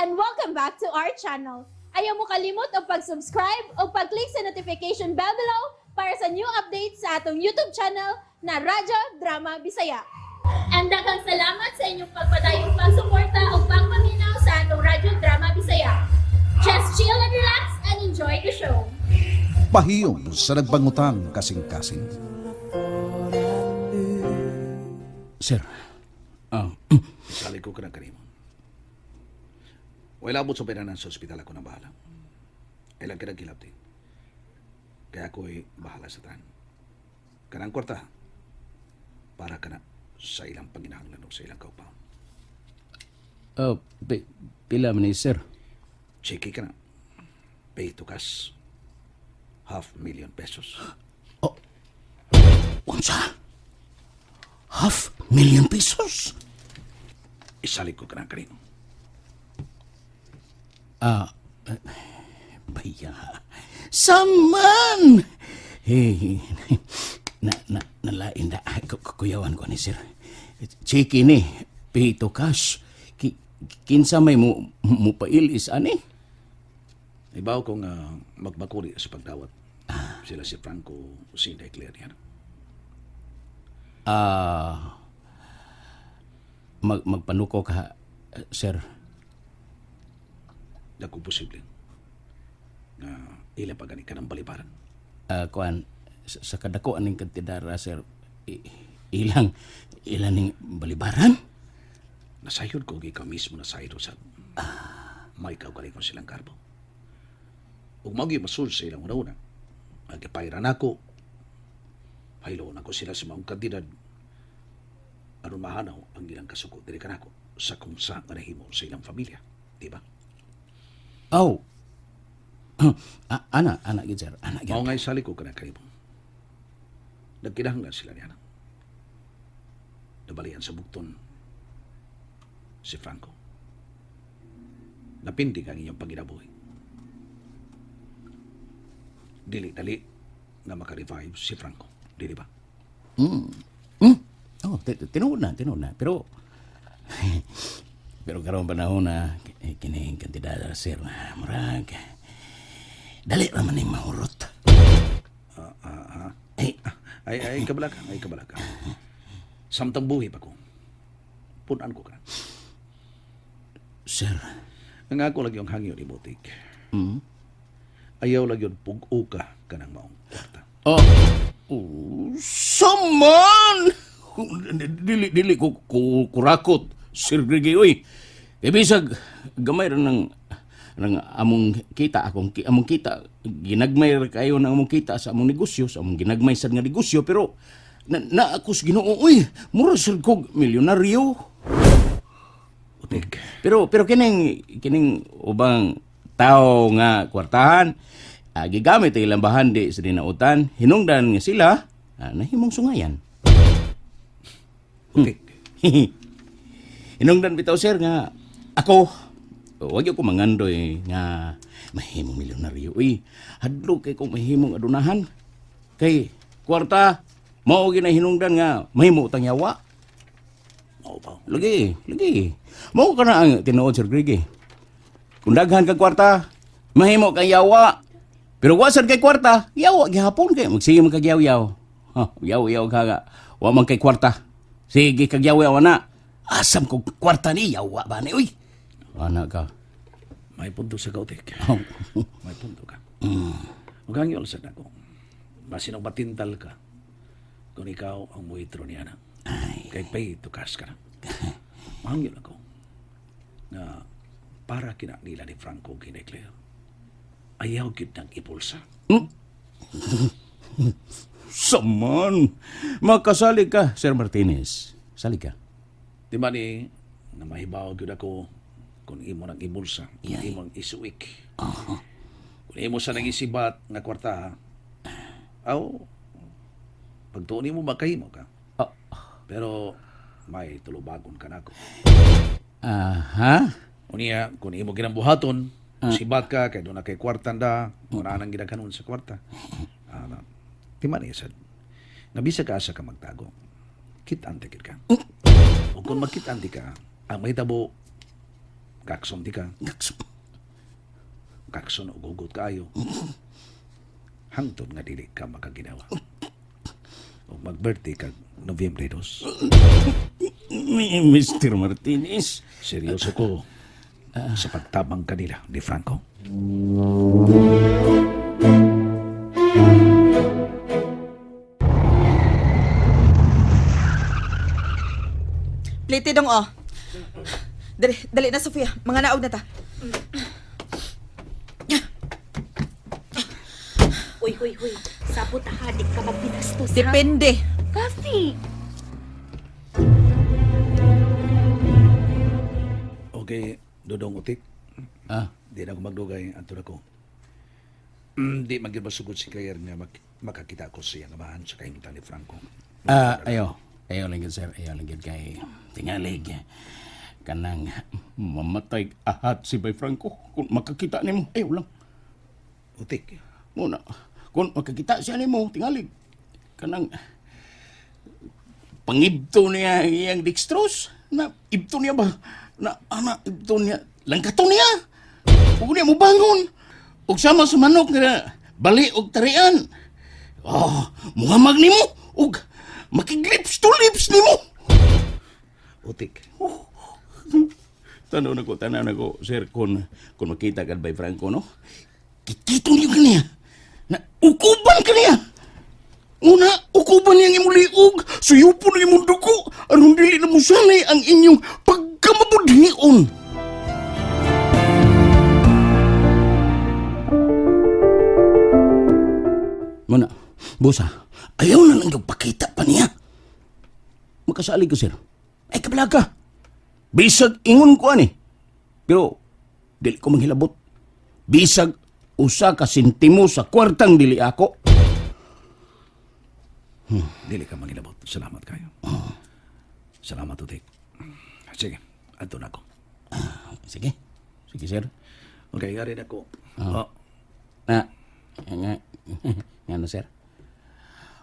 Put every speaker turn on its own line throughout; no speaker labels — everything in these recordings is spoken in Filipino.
and welcome back to our channel. Ayaw mo kalimot o pag-subscribe o pag-click sa notification bell below para sa new updates sa atong YouTube channel na Radyo Drama Bisaya. And daghang salamat sa inyong pagpadayong pagsuporta o pagpaminaw sa atong Radyo Drama Bisaya. Just chill and relax and enjoy the show.
Pahiyom sa nagbangutang kasing-kasing.
Sir,
Sali ko ka ng kanimo. Wala abot sa pinanan sa ospital ako na bahala. Ilang kinagkilap din. Kaya ako'y bahala sa tan. Kanang kwarta, para ka na sa ilang panginahanglan o sa ilang kaupaw.
pila man ni sir?
Chiki ka na. Pay to cash. $500,000.
Unsa? $500,000?
Isalik ko ka ng kanino.
Baya. Saman! Hey, nalain na. Kuyawan ko ni sir. Chiki ni, pay to cash. Kinsa may mo pailis, ani?
Ibaw kong magbakuri sa pagdawat. Sila si Franco, si Declare yan.
Magpanuko ka, sir.
Dako posible na ilang pagani ka ng balibaran.
Kuan, sa kadako aning kantidara, sir, ilang ning balibaran?
Nasayod ko, ikaw mismo nasayod sa may kaugali ko silang karbo. Ug mao gyud masul sa ilang una-una. Agipairan ako. Pailoon ako sila sa mga kandidad. Aron mahanaw ang ilang kasuko diri kanako sa kung sa nga nahimo sa ilang pamilya, di ba?
Oh. Ana gid sir, ana gid.
Mao nga isali ko kana kanimo. Nagkinahanglan sila niya. Nabalian sa bugton si Franco. Napindig ang iyong panginabuhi. Dili-dali na makarevive si Franco. Dili ba?
Oh, tinuod na. Pero karon panahon na kining kantidad sir, murag dali ra man ning mahurot.
Ay, kabalaka. Samtang buhi pa ko. Punan ko ka.
Sir.
Ang ako lagi yung hangyo ni Butik. Ayaw lagi yung pug-o ka ng maong kwarta.
Saman! Dili ko kurakot, Sir Grigi, oy. Ibisag, gamay rin ng among kita, among kita, ginagmay rin kayo ng among kita sa among negosyo, sa among ginagmay sa nga negosyo, pero na akos ginoo, oy, mura sir ko milyonaryo.
Butik.
Pero kining ubang tao nga kwartahan, gigamit ang ilang bahandi sa dinautan, hinungdan nga sila, nahimong sungayan.
Butik.
Hinungdan bitaw sir nga ako, wag ko mangandoy nga mahimong milyonaryo. Uy, hadlo kay kung mahimong adunahan. Kay kwarta, mao ginahinungdan nga mahimo utang yawa.
Mao ba?
Lagi. Mao ka na ang tinuod sir Grigi. Kung daghan kag kwarta, mahimo kang yawa. Pero wasad kay kwarta, yawa gihapon kay magsige man kag yaw-yaw. Yaw-yaw ka nga. Wa man kay kwarta. Sige kag yaw-yaw na. Asam ko kwarta ni yawa ba ni uy. Ana ka.
May punto sa kautik. May punto ka. Huwag kang yun sa ako. Basin ang matintal ka kung ikaw ang muitro niya na. Kay pay to cash ka na. Mahangyo ako na para kinaknila ni Franco gineclare. Ayaw gid ng ipulsa.
Saman. Makasali ka, Sir Martinez. Sali ka.
Di ba ni na mahibaw gid ako kung imo nang ibulsa, kung
Yay.
imo nang isuwik. Kung imo sa nang isibat nga kwarta, aw, pagtuon mo makahimo ka. Pero may tulubagon ka nako.
Aha.
Unya, kung imo ginambuhaton, sibat ka, kay doon na kay kwarta da, muna nang ginaganon sa kwarta. Di man isad. Nabisa ka asa ka magtago. Kit-ante ka. O kung magkit-ante ka, ang mahitabo, Kakson di ka. Kakson o gugot kayo. Hangtod nga dili ka makaginawa. O mag-birthday kag Nobyembre 2.
Mr. Martinez.
Seryoso ko sa pagtabang kanila ni Franco.
Plite dong, oh. Dali, dali na, Sofia. Mga naog na ta.
Uy, huy, huy. Sabot hadik ka magbinastos, ha?
Depende.
Kasi,
Okay, Dodong Utik.
Ah,
Di na ako magdugay. Anto na ko. Di magibasugod si Claire nga makakita ko siya ngamahan sa kaingitan ni Franco.
Ayaw. Ayaw lang yun, sir. Ayaw lang yun kay tingalig. Kanang mamatay ahat si Bay Franco. Kung makakita ni mo, ayaw lang.
Utik.
Muna, kung makakita siya ni mo, tingalig. Kanang pangibto niya iyang dextrose. Na ibto niya ba? Ibto niya. Langkato niya. Huwag niya mo bangon. Huwag sama sa manok na bali og tarian. Muhamag ni mo. Huwag makiglips to lips ni mo.
Utik.
Tanaw na ko, sir, kung makita ka by Franco, no? Kikito niyo kaniya. Na ukuban kaniya. Una, ukuban niyang imuliog. Suyupo na imong dugo. Aron dili na mo sanay ang inyong pagkamabudhion. Muna, bosa, ayaw na lang yung pakita pa niya. Magkasali ko, sir. Ay, kabalaga. Bisag ingon ko ani. Pero, dili ko manghilabot. Bisag usa ka sentimo sa kwartang dili ako.
Dili ka mangilabot. Salamat kayo. Salamat, Utik. Sige, anto na ako.
Sige. Sige, sir.
Okay, yari na ko.
Nga na, sir.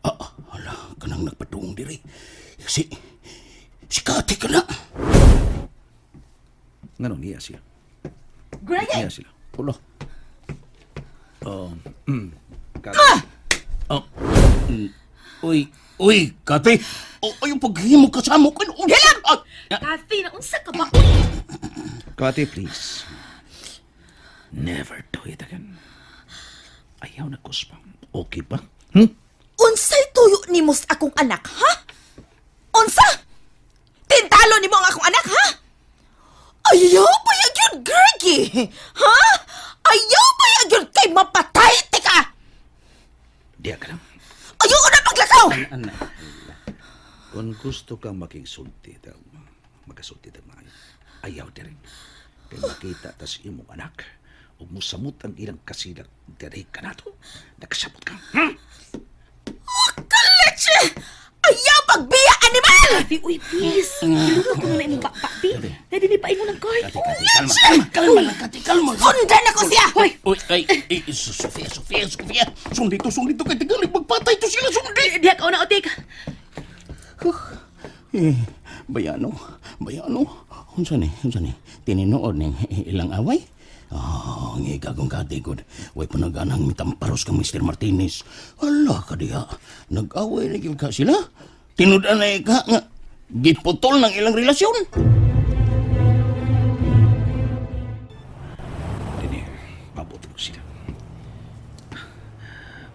Hala, kanang nagpadung diri. Si Kati ka na.
Nganon, niya siya.
Greg!
Niya sila.
Ulo.
Kati.
Uy, Kati. Yung paghimo ka sa mo. Hilam!
Kasi, naunsa ka ba? Uy!
Kati, please. Never do it again. Ayaw na kuspa. Okay ba?
Unsay tuyo ni mo sa akong anak, ha? Unsa? Tintalo ni mo ang akong anak, ha? Ayaw pa yun, Greggy! Ha? Ayaw pa yun kay mapatay, tika!
Diya ka lang.
Ayaw ko na paglakaw!
Kung gusto kang makigsulti, magasulti tayo maayo. Ayaw din rin. Kaya makita tas imong anak, ug musamot ang ilang kasilag, diri ka na to. Nagsamot ka.
Kaleche! Ayaw pagbiya, animal!
Kasi, uy, please. Ilunod ko na imong bakbak, di. Pwede ni paingon ng card.
Kalma lang, Kati, kalma.
Sundan ako siya!
Hoy!
Sofia. Sundito kay tigalig. Magpatay to sila, sundi.
Diya ka na, Otik.
Bayano. Unsa ni? Tininood ning ilang away? Ang igagong katigod. Way panaganang mitamparos kang Mr. Martinez. Hala ka diha. Nag-away na gyud ka sila. Tinudan na ka nga giputol ng ilang relasyon.
Dini, mabuti mo sila.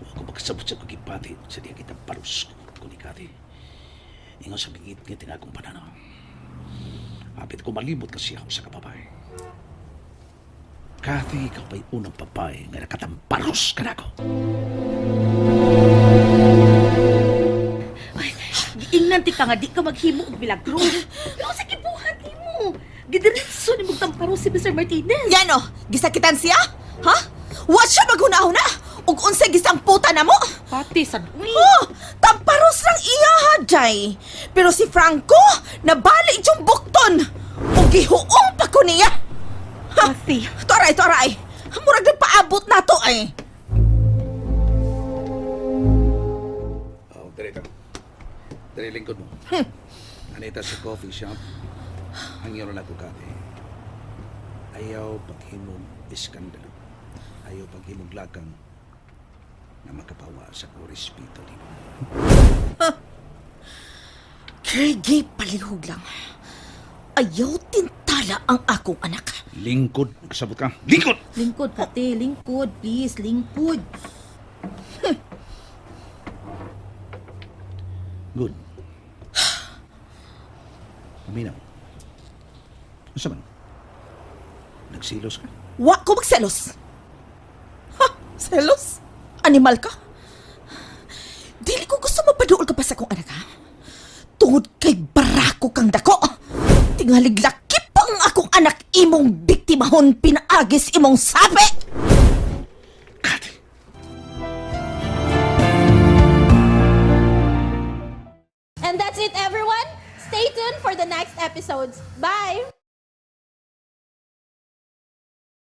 Huwag ko magkasabot sa pagkipati sa diya kita paros kunikati. Ingon sa bigit nga tinagong pananaw. Apit ko malibot kasi ako sa kababae. Kati, ikaw pa'y unang babae nga nakatamparos ka na ako.
Ay, giingnan ka nga, di ka maghimo og milagro. Pero sa kibuhat ni mo. Gidiretso ni mong tamparo si Mr. Martinez.
Yan o, gisakitan siya? Ha? Wa siya maghuna-huna? Ug unsay gisang puta na mo?
Pati sa uy.
Oh, tamparos lang iya haday. Pero si Franco, nabali yung bukton. O gihuong pa ko niya.
Pati.
Toray. Murag na paabot na to ay.
Dari lingkod mo. Anita sa coffee shop. Ang yun na ko kati. Ayaw paghimog iskandalo. Ayaw paghimog lakang na makapawa sa korespeto nimo.
Gregi, palihog lang. Ayaw tintala ang akong anak.
Lingkod, kasabot ka. Lingkod!
Lingkod, kate. Lingkod, please. Lingkod.
Good. Paminaw. Asa man? Nagsilos ka?
Wa ko magselos. Ha? Selos? Animal ka? Dili ko gusto mapaduol ka pa sa akong anak, ha? Tungod kay barako kang dako. Tingalig lakip ang akong anak imong biktimahon pinaagis imong sabi.
Kati!
And that's it, everyone. Stay tuned for the next episodes. Bye!